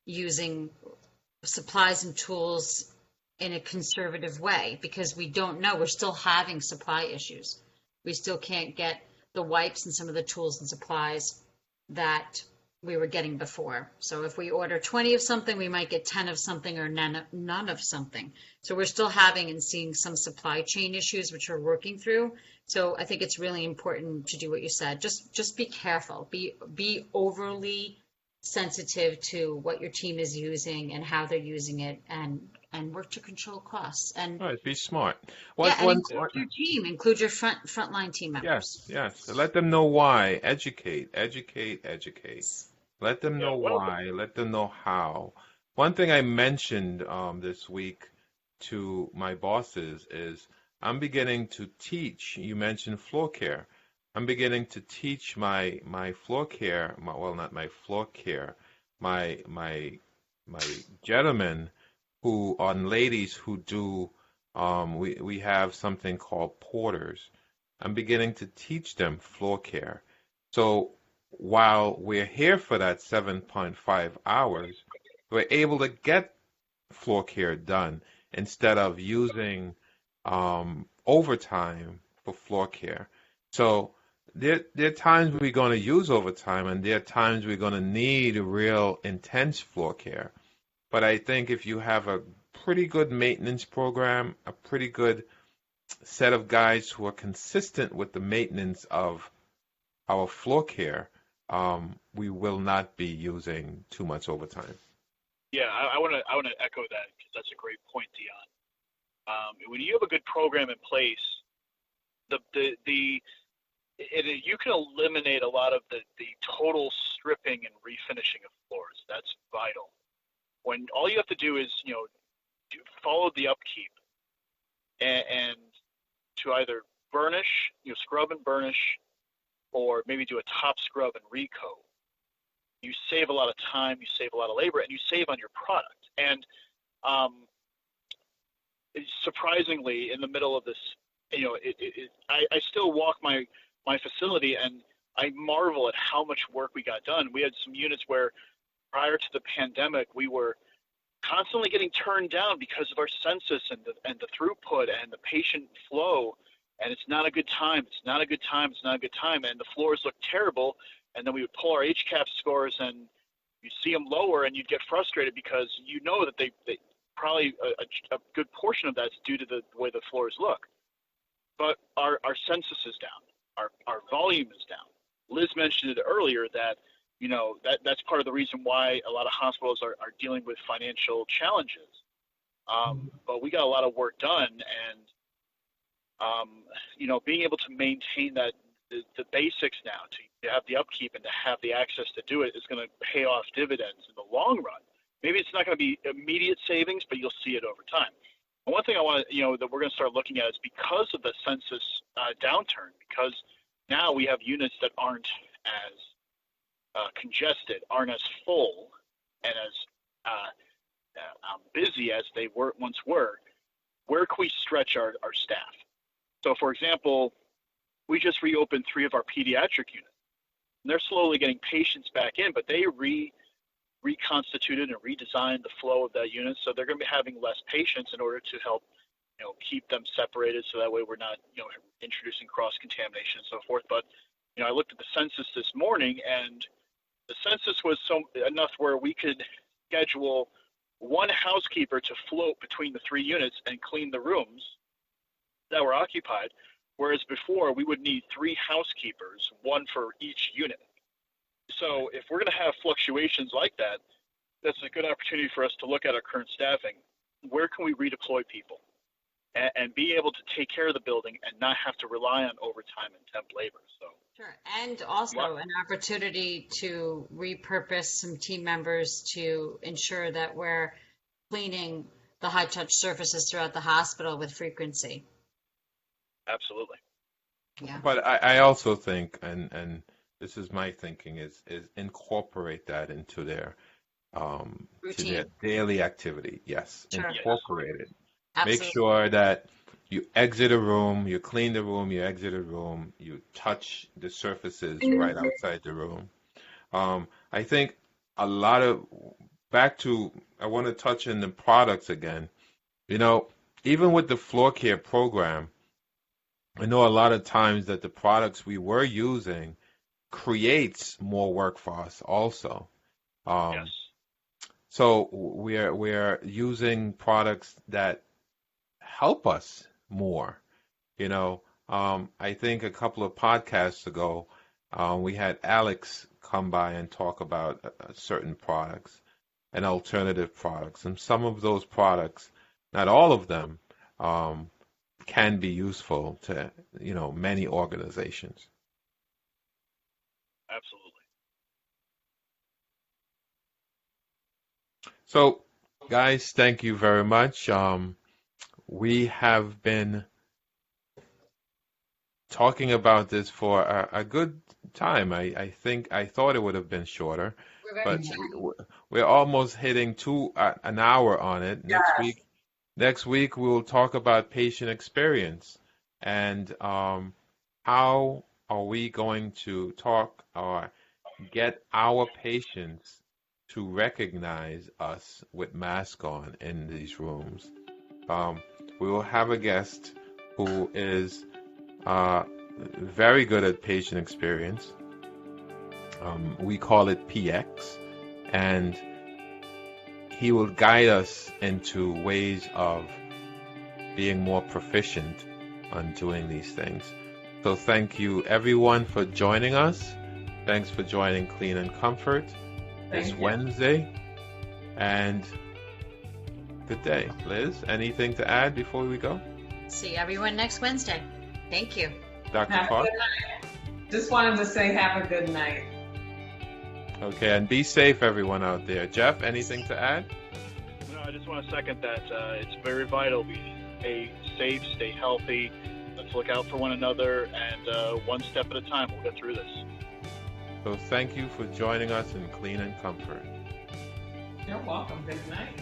using supplies and tools in a conservative way because we don't know. We're still having supply issues. We still can't get the wipes and some of the tools and supplies that we were getting before. So if we order 20 of something, we might get 10 of something or none of something. So we're still having and seeing some supply chain issues, which we're working through. So I think it's really important to do what you said. Just be careful. Be overly sensitive to what your team is using and how they're using it, and work to control costs. And All right, be smart. yeah, and include One, your team, include your frontline team yes, members. yes. Let them know why. Educate, educate, educate. Let them Yeah, know why. Let them know how. One thing I mentioned this week to my bosses is I'm beginning to teach. You mentioned floor care. I'm beginning to teach my floor care. Well, not my floor care. My gentlemen who on ladies who do. We have something called porters. I'm beginning to teach them floor care. So while we're here for that 7.5 hours, we're able to get floor care done instead of using overtime for floor care. So there are times we're going to use overtime, and there are times we're going to need real intense floor care. But I think if you have a pretty good maintenance program, a pretty good set of guys who are consistent with the maintenance of our floor care, we will not be using too much overtime. yeah. I want to echo that because that's a great point, Dion. When you have a good program in place, you can eliminate a lot of the total stripping and refinishing of floors. That's vital. When all you have to do is follow the upkeep and to either burnish, scrub and burnish, or maybe do a top scrub and recoat. You save a lot of time, you save a lot of labor, and you save on your product. And surprisingly, in the middle of this, I still walk my facility, and I marvel at how much work we got done. We had some units where prior to the pandemic, we were constantly getting turned down because of our census and the throughput and the patient flow. And it's not a good time. It's not a good time. It's not a good time. And the floors look terrible. And then we would pull our HCAP scores, and you see them lower, and you'd get frustrated because you know that they probably a good portion of that's due to the way the floors look. But our census is down. Our volume is down. Liz mentioned it earlier that that's part of the reason why a lot of hospitals are dealing with financial challenges. But we got a lot of work done, and being able to maintain the basics now, to have the upkeep and to have the access to do it is going to pay off dividends in the long run. Maybe it's not going to be immediate savings, but you'll see it over time. And one thing I want to, that we're going to start looking at is because of the census downturn, because now we have units that aren't as congested, aren't as full, and as busy as they once were. Where can we stretch our staff? So, for example, we just reopened 3 of our pediatric units. And they're slowly getting patients back in, but they reconstituted and redesigned the flow of that unit, so they're going to be having less patients in order to help, keep them separated, so that way we're not, introducing cross-contamination and so forth. But, I looked at the census this morning, and the census was enough where we could schedule one housekeeper to float between the 3 units and clean the rooms that were occupied, whereas before we would need 3 housekeepers, 1 for each unit. So if we're going to have fluctuations like that, that's a good opportunity for us to look at our current staffing. Where can we redeploy people and be able to take care of the building and not have to rely on overtime and temp labor? So Sure. And also an opportunity to repurpose some team members to ensure that we're cleaning the high touch surfaces throughout the hospital with frequency. absolutely. Yeah. But I also think, and this is my thinking, is incorporate that into their to their Routine. daily activity. Yes, Sure. incorporate it. Make Absolutely. sure that you exit a room, you clean the room, you exit a room, you touch the surfaces right outside the room. I think a lot of I want to touch on the products again. You know, even with the floor care program, I know a lot of times that the products we were using creates more work for us also. Yes. So we're using products that help us more. You know, I think a couple of podcasts ago, we had Alex come by and talk about certain products and alternative products, and some of those products, not all of them, can be useful to many organizations. Absolutely. So, guys, thank you very much. We have been talking about this for a good time. I think I thought it would have been shorter, We're but very we're almost hitting an hour on it. Next week we will talk about patient experience and how are we going to talk or get our patients to recognize us with mask on in these rooms. We will have a guest who is very good at patient experience. We call it PX, and he will guide us into ways of being more proficient on doing these things. So thank you everyone for joining us. Thanks for joining Clean and Comfort this Wednesday. And good day. Liz, anything to add before we go? See everyone next Wednesday. Thank you. Dr. Have a Carr? good night. Just wanted to say have a good night. Okay, and be safe, everyone out there. Jeff, anything to add? No, I just want to second that. It's very vital. We stay safe, stay healthy. Let's look out for one another, and one step at a time, we'll get through this. So thank you for joining us in Clean and Comfort. You're welcome. Good night.